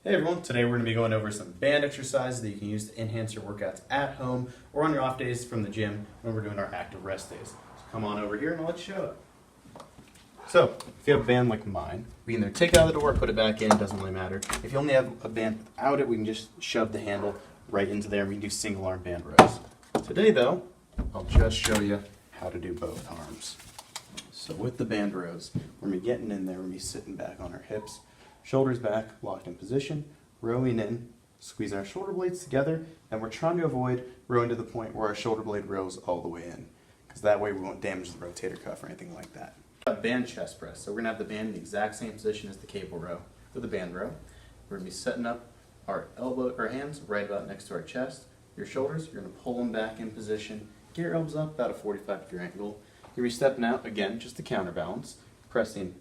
Hey everyone, today we're going to be going over some band exercises that you can use to enhance your workouts at home or on your off days from the gym when we're doing our active rest days. So come on over here and I'll let you show it. So, if you have a band like mine, we can either take it out of the door or put it back in, doesn't really matter. If you only have a band without it, we can just shove the handle right into there and we can do single arm band rows. Today though, I'll just show you how to do both arms. So with the band rows, we're going to be getting in there, we're going to be sitting back on our hips, shoulders back, locked in position, rowing in, squeezing our shoulder blades together, and we're trying to avoid rowing to the point where our shoulder blade rows all the way in, because that way we won't damage the rotator cuff or anything like that. A band chest press, so we're going to have the band in the exact same position as the cable row for the band row. We're going to be setting up our hands right about next to our chest. Your shoulders, you're going to pull them back in position, get your elbows up about a 45-degree angle. You're going to be stepping out, again, just to counterbalance, pressing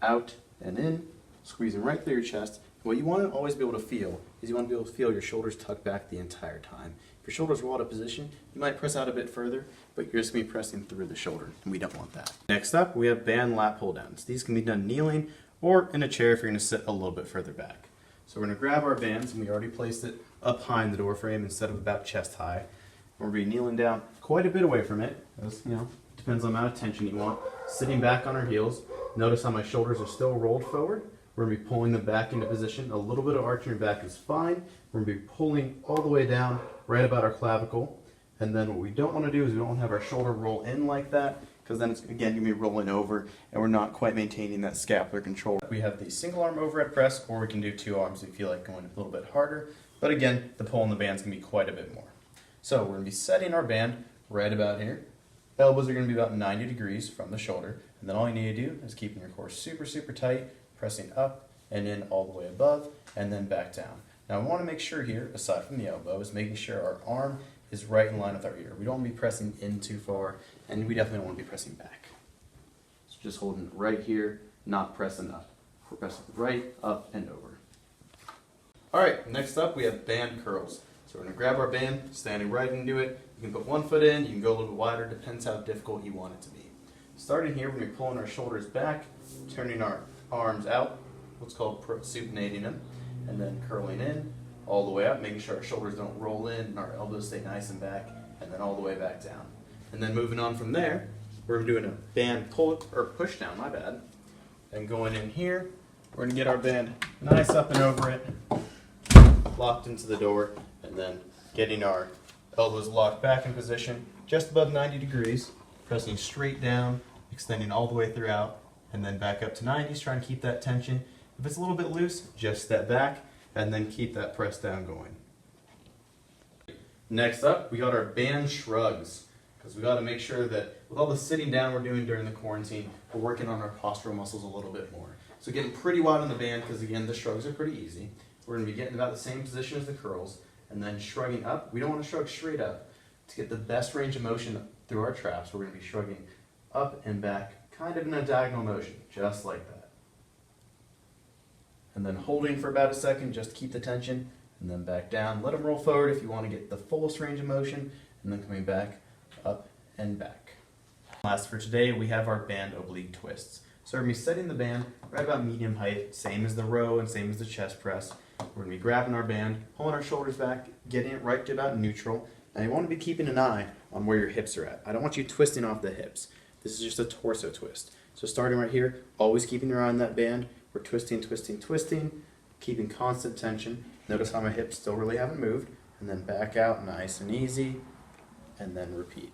out and in, squeezing right through your chest. What you want to always be able to feel is you want to be able to feel your shoulders tucked back the entire time. If your shoulders roll out of position, you might press out a bit further, but you're just going to be pressing through the shoulder, and we don't want that. Next up, we have band lat pull downs. These can be done kneeling or in a chair if you're going to sit a little bit further back. So we're going to grab our bands, and we already placed it up high in the door frame instead of about chest high. We're going to be kneeling down quite a bit away from it, as depends on the amount of tension you want. Sitting back on our heels. Notice how my shoulders are still rolled forward. We're going to be pulling them back into position. A little bit of arch in your back is fine. We're going to be pulling all the way down right about our clavicle. And then what we don't want to do is we don't want to have our shoulder roll in like that, because then it's, again, going to be rolling over and we're not quite maintaining that scapular control. We have the single arm overhead press, or we can do two arms if you feel like going a little bit harder. But again, the pull on the band is going to be quite a bit more. So we're going to be setting our band right about here. Elbows are going to be about 90 degrees from the shoulder, and then all you need to do is keeping your core super, super tight, pressing up and in all the way above, and then back down. Now we want to make sure here, aside from the elbow, is making sure our arm is right in line with our ear. We don't want to be pressing in too far, and we definitely don't want to be pressing back. So just holding it right here, not pressing up. We're pressing right, up, and over. Alright, next up we have band curls. So we're going to grab our band, standing right into it. You can put one foot in, you can go a little bit wider, depends how difficult you want it to be. Starting here, we're going to be pulling our shoulders back, turning our arms out, what's called supinating them, and then curling in, all the way up, making sure our shoulders don't roll in and our elbows stay nice and back, and then all the way back down. And then moving on from there, we're doing a band push down, my bad. And going in here, we're going to get our band nice up and over it, locked into the door, and then getting our elbows locked back in position, just above 90 degrees, pressing straight down, extending all the way throughout, and then back up to 90s, trying to keep that tension. If it's a little bit loose, just step back, and then keep that press down going. Next up, we got our band shrugs, because we got to make sure that with all the sitting down we're doing during the quarantine, we're working on our postural muscles a little bit more. So getting pretty wide on the band, because again, the shrugs are pretty easy. We're going to be getting about the same position as the curls, and then shrugging up. We don't want to shrug straight up. To get the best range of motion through our traps, we're going to be shrugging up and back, kind of in a diagonal motion, just like that. And then holding for about a second, just to keep the tension, and then back down. Let them roll forward if you want to get the fullest range of motion, and then coming back, up and back. Last for today, we have our band oblique twists. So we're going to be setting the band right about medium height, same as the row and same as the chest press. We're going to be grabbing our band, pulling our shoulders back, getting it right to about neutral. And you want to be keeping an eye on where your hips are at. I don't want you twisting off the hips. This is just a torso twist. So starting right here, always keeping your eye on that band. We're twisting, twisting, twisting, keeping constant tension. Notice how my hips still really haven't moved. And then back out nice and easy, and then repeat.